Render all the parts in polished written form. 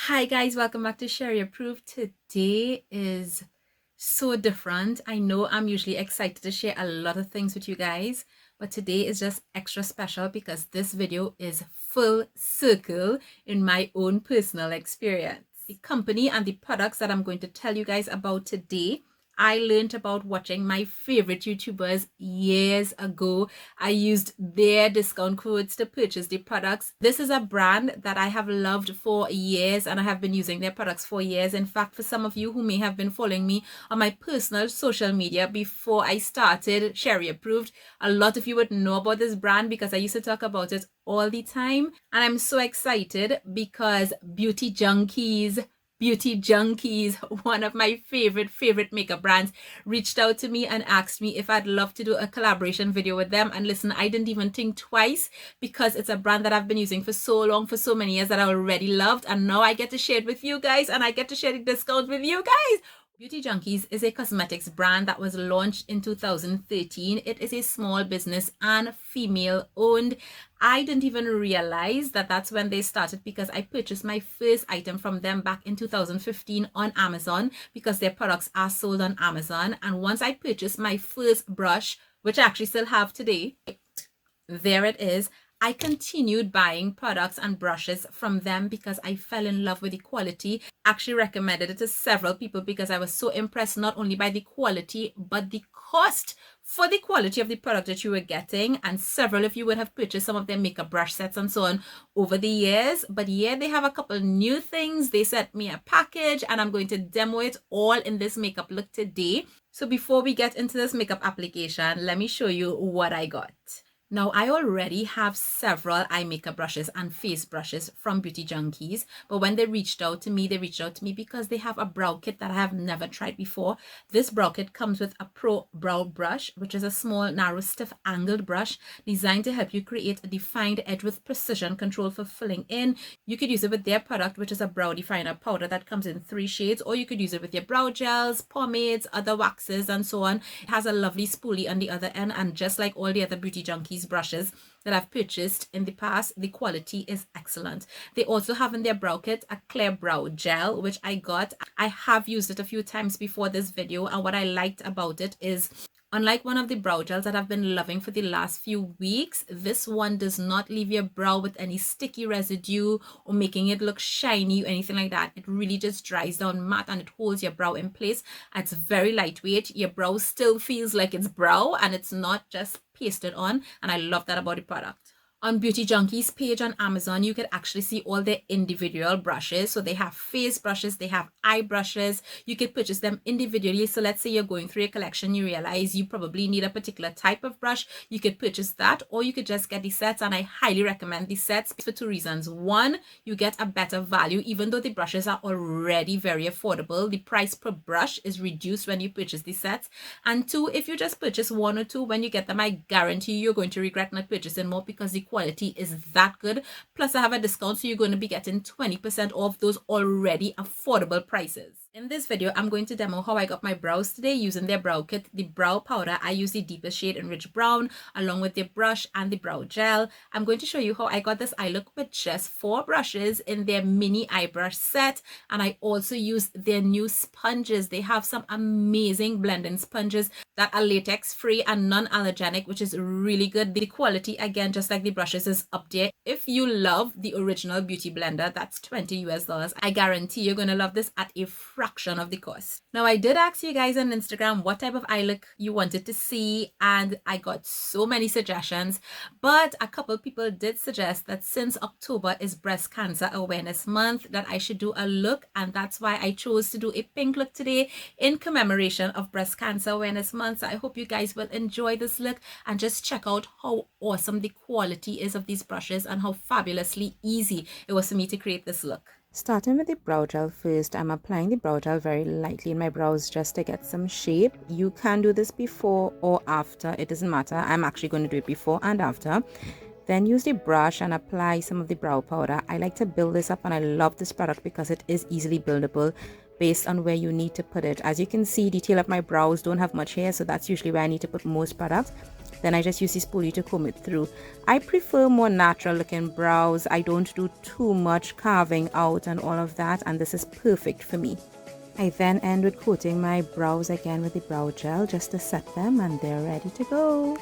Hi guys, welcome back to Sheri Approved. Today is so different. I know I'm usually excited to share a lot of things with you guys, but today is just extra special because this video is full circle in my own personal experience. The company and the products that I'm going to tell you guys about today, I learned about watching my favorite YouTubers years ago. I used their discount codes to purchase the products. This is a brand that I have loved for years and I have been using their products for years. In fact, for some of you who may have been following me on my personal social media before I started Sheri Approved, a lot of you would know about this brand because I used to talk about it all the time. And I'm so excited because Beauty Junkees, one of my favorite makeup brands, reached out to me and asked me if I'd love to do a collaboration video with them. And listen, I didn't even think twice because it's a brand that I've been using for so long, for so many years, that I already loved. And now I get to share it with you guys and I get to share the discount with you guys. Beauty Junkees is a cosmetics brand that was launched in 2013. It is a small business and female owned. I didn't even realize that that's when they started because I purchased my first item from them back in 2015 on Amazon because their products are sold on Amazon. And once I purchased my first brush, which I actually still have today, there it is. I continued buying products and brushes from them because I fell in love with the quality. Actually recommended it to several people because I was so impressed not only by the quality but the cost for the quality of the product that you were getting. And several of you would have purchased some of their makeup brush sets and so on over the years. But yeah, they have a couple new things. They sent me a package and I'm going to demo it all in this makeup look today. So before we get into this makeup application, let me show you what I got. Now, I already have several eye makeup brushes and face brushes from Beauty Junkees, but when they reached out to me because they have a brow kit that I have never tried before. This brow kit comes with a Pro Brow Brush, which is a small, narrow, stiff, angled brush designed to help you create a defined edge with precision control for filling in. You could use it with their product, which is a brow definer powder that comes in 3 shades, or you could use it with your brow gels, pomades, other waxes, and so on. It has a lovely spoolie on the other end, and just like all the other Beauty Junkees brushes that I've purchased in the past, the quality is excellent. They also have in their brow kit a clear brow gel, which I got. I have used it a few times before this video, and what I liked about it is, unlike one of the brow gels that I've been loving for the last few weeks, this one does not leave your brow with any sticky residue or making it look shiny or anything like that. It really just dries down matte and it holds your brow in place. It's very lightweight. Your brow still feels like it's brow and it's not just pasted on, and I love that about the product. On Beauty Junkees page on Amazon, you could actually see all their individual brushes. So they have face brushes, they have eye brushes. You could purchase them individually. So let's say you're going through a collection, you realize you probably need a particular type of brush. You could purchase that, or you could just get the sets. And I highly recommend the sets for 2 reasons. One, you get a better value. Even though the brushes are already very affordable, the price per brush is reduced when you purchase the sets. And 2, if you just purchase 1 or 2, when you get them, I guarantee you're going to regret not purchasing more because the quality is that good. Plus I have a discount, so you're going to be getting 20% off those already affordable prices. In this video, I'm going to demo how I got my brows today using their brow kit. The brow powder, I use the deepest shade in Rich Brown along with the brush and the brow gel. I'm going to show you how I got this eye look with just 4 brushes in their mini eye brush set. And I also used their new sponges. They have some amazing blending sponges that are latex free and non-allergenic, which is really good. The quality, again, just like the brushes, is up there. If you love the original beauty blender, that's $20 US. I guarantee you're going to love this at a fraction of the cost. Now, I did ask you guys on Instagram what type of eye look you wanted to see, and I got so many suggestions, but a couple people did suggest that since October is Breast Cancer Awareness Month, that I should do a look, and that's why I chose to do a pink look today in commemoration of Breast Cancer Awareness Month. So I hope you guys will enjoy this look and just check out how awesome the quality is of these brushes and how fabulously easy it was for me to create this look. Starting with the brow gel first, I'm applying the brow gel very lightly in my brows just to get some shape. You can do this before or after, it doesn't matter. I'm actually going to do it before and after. Then use the brush and apply some of the brow powder. I like to build this up and I love this product because it is easily buildable based on where you need to put it. As you can see, the tail of my brows don't have much hair, so that's usually where I need to put most products. Then I just use this spoolie to comb it through. I prefer more natural looking brows. I don't do too much carving out and all of that, and this is perfect for me. I then end with coating my brows again with the brow gel just to set them, and they're ready to go.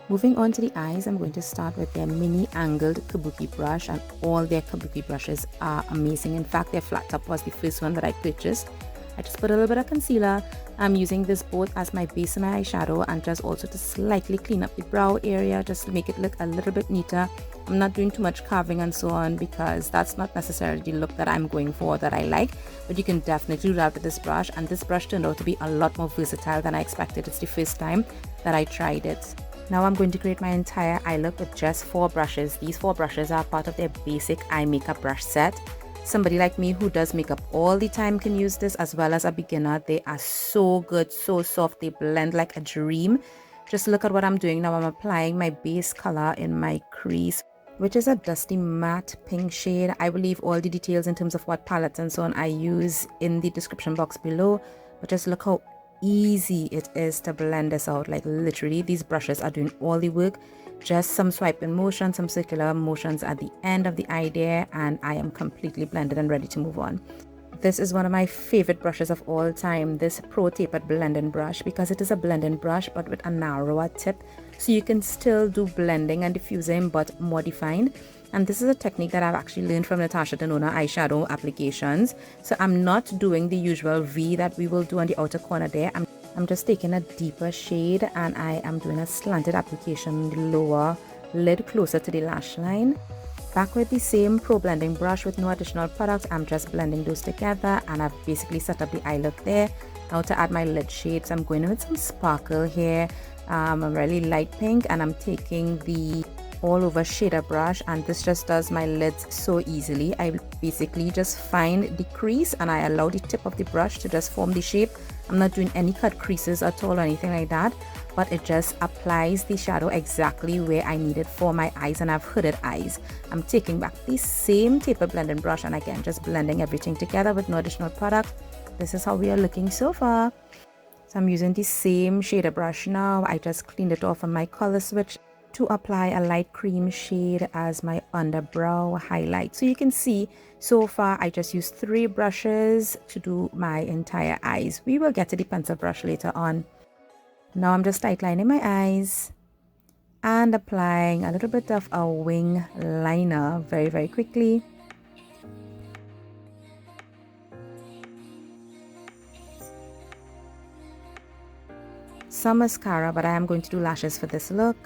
Moving on to the eyes, I'm going to start with their mini angled Kabuki brush, and all their Kabuki brushes are amazing. In fact, their flat top was the first one that I purchased. I just put a little bit of concealer. I'm using this both as my base and my eyeshadow, and just also to slightly clean up the brow area, just to make it look a little bit neater. I'm not doing too much carving and so on because that's not necessarily the look that I'm going for, that I like, but you can definitely do that with this brush, and this brush turned out to be a lot more versatile than I expected. It's the first time that I tried it. Now I'm going to create my entire eye look with just 4 brushes. These 4 brushes are part of their basic eye makeup brush set. Somebody like me who does makeup all the time can use this, as well as a beginner. They are so good, so soft, they blend like a dream. Just look at what I'm doing now. I'm applying my base color in my crease, which is a dusty matte pink shade. I will leave all the details in terms of what palettes and so on I use in the description box below, but just look how easy it is to blend this out. Like literally, these brushes are doing all the work. Just some swiping motions, some circular motions at the end of the eye there, and I am completely blended and ready to move on. This is one of my favorite brushes of all time, this Pro Tapered Blending Brush, because it is a blending brush but with a narrower tip, so you can still do blending and diffusing but more defined. And this is a technique that I've actually learned from Natasha Denona eyeshadow applications. So I'm not doing the usual V that we will do on the outer corner there. I'm just taking a deeper shade, and I am doing a slanted application on the lower lid closer to the lash line. Back with the same Pro Blending brush with no additional product, I'm just blending those together, and I've basically set up the eye look there. Now to add my lid shades, I'm going in with some sparkle here, a really light pink, and I'm taking the all over shader brush, and this just does my lids so easily. I basically just find the crease and I allow the tip of the brush to just form the shape. I'm not doing any cut creases at all or anything like that, but it just applies the shadow exactly where I need it for my eyes, and I've hooded eyes. I'm taking back the same tapered blending brush, and again just blending everything together with no additional product. This is how we are looking so far. So I'm using the same shader brush now. I just cleaned it off on my color switch to apply a light cream shade as my underbrow highlight. So you can see so far I just used 3 brushes to do my entire eyes. We will get to the pencil brush later on. Now I'm just outlining my eyes and applying a little bit of a wing liner very quickly. Some mascara, but I am going to do lashes for this look.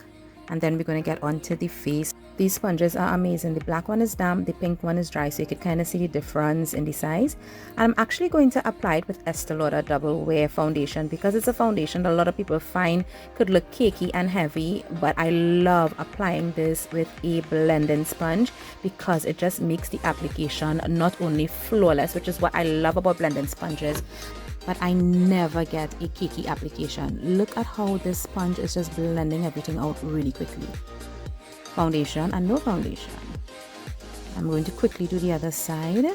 And then we're going to get onto the face. These sponges are amazing. The black one is damp, the pink one is dry, so you can kind of see the difference in the size. And I'm actually going to apply it with Estee Lauder Double Wear Foundation, because it's a foundation that a lot of people find could look cakey and heavy, but I love applying this with a blending sponge because it just makes the application not only flawless, which is what I love about blending sponges, but I never get a cakey application. Look at how this sponge is just blending everything out really quickly. Foundation and no foundation. I'm going to quickly do the other side.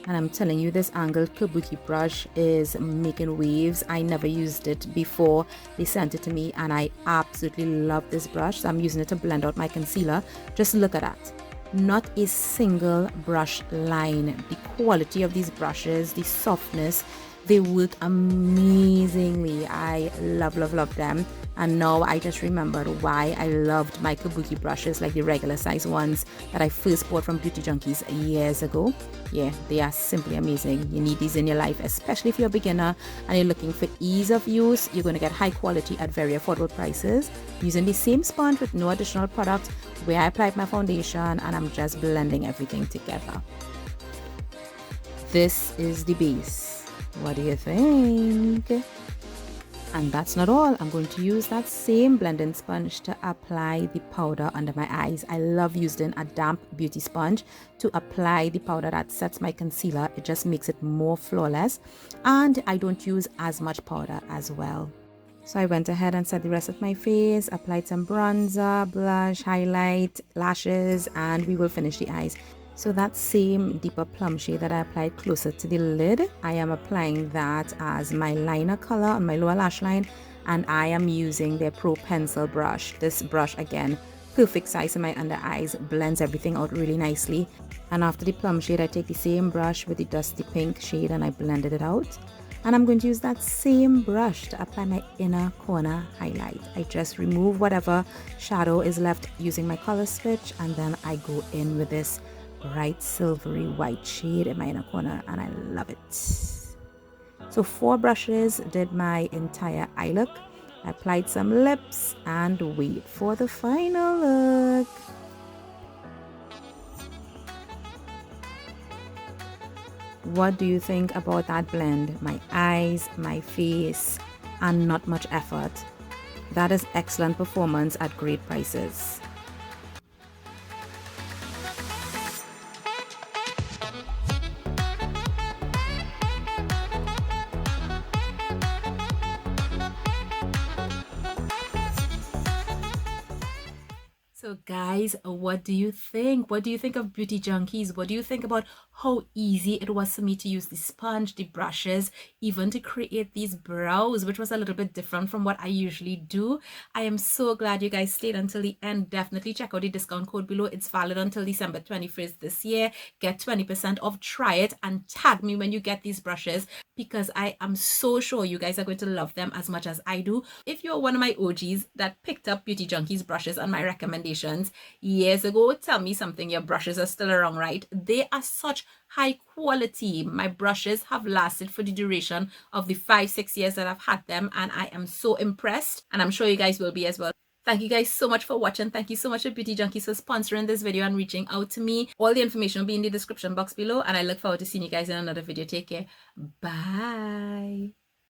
And I'm telling you, this angled Kabuki brush is making waves. I never used it before they sent it to me, and I absolutely love this brush. So I'm using it to blend out my concealer. Just look at that. Not a single brush line. The quality of these brushes, the softness, they work amazingly. I love them. And now I just remembered why I loved my Kabuki brushes, like the regular size ones that I first bought from Beauty Junkees years ago. Yeah, they are simply amazing. You need these in your life, especially if you're a beginner and you're looking for ease of use. You're going to get high quality at very affordable prices using the same sponge with no additional product, where I applied my foundation and I'm just blending everything together. This is the base. What do you think? And that's not all. I'm going to use that same blending sponge to apply the powder under my eyes. I love using a damp beauty sponge to apply the powder that sets my concealer. It just makes it more flawless, and I don't use as much powder as well. So I went ahead and set the rest of my face, applied some bronzer, blush, highlight, lashes, and we will finish the eyes. So that same deeper plum shade that I applied closer to the lid, I am applying that as my liner color on my lower lash line, and I am using their Pro Pencil brush. This brush, again, perfect size in my under eyes, blends everything out really nicely. And after the plum shade, I take the same brush with the dusty pink shade and I blended it out. And I'm going to use that same brush to apply my inner corner highlight. I just remove whatever shadow is left using my color switch, and then I go in with this bright silvery white shade in my inner corner, and I love it. So 4 brushes did my entire eye look. I applied some lips and wait for the final look. What do you think about that blend? My eyes, my face, and not much effort. That is excellent performance at great prices. So guys, what do you think? What do you think of Beauty Junkies? What do you think about how easy it was for me to use the sponge, the brushes, even to create these brows, which was a little bit different from what I usually do? I am so glad you guys stayed until the end. Definitely check out the discount code below. It's valid until December 21st this year. Get 20% off, try it, and tag me when you get these brushes, because I am so sure you guys are going to love them as much as I do. If you're one of my OGs that picked up Beauty Junkies brushes on my recommendations years ago, tell me something. Your brushes are still around, right? They are such high quality. My brushes have lasted for the duration of the 5-6 years that I've had them, and I am so impressed, and I'm sure you guys will be as well. Thank you guys so much for watching. Thank you so much to Beauty Junkies for sponsoring this video and reaching out to me. All the information will be in the description box below, and I look forward to seeing you guys in another video. Take care. Bye.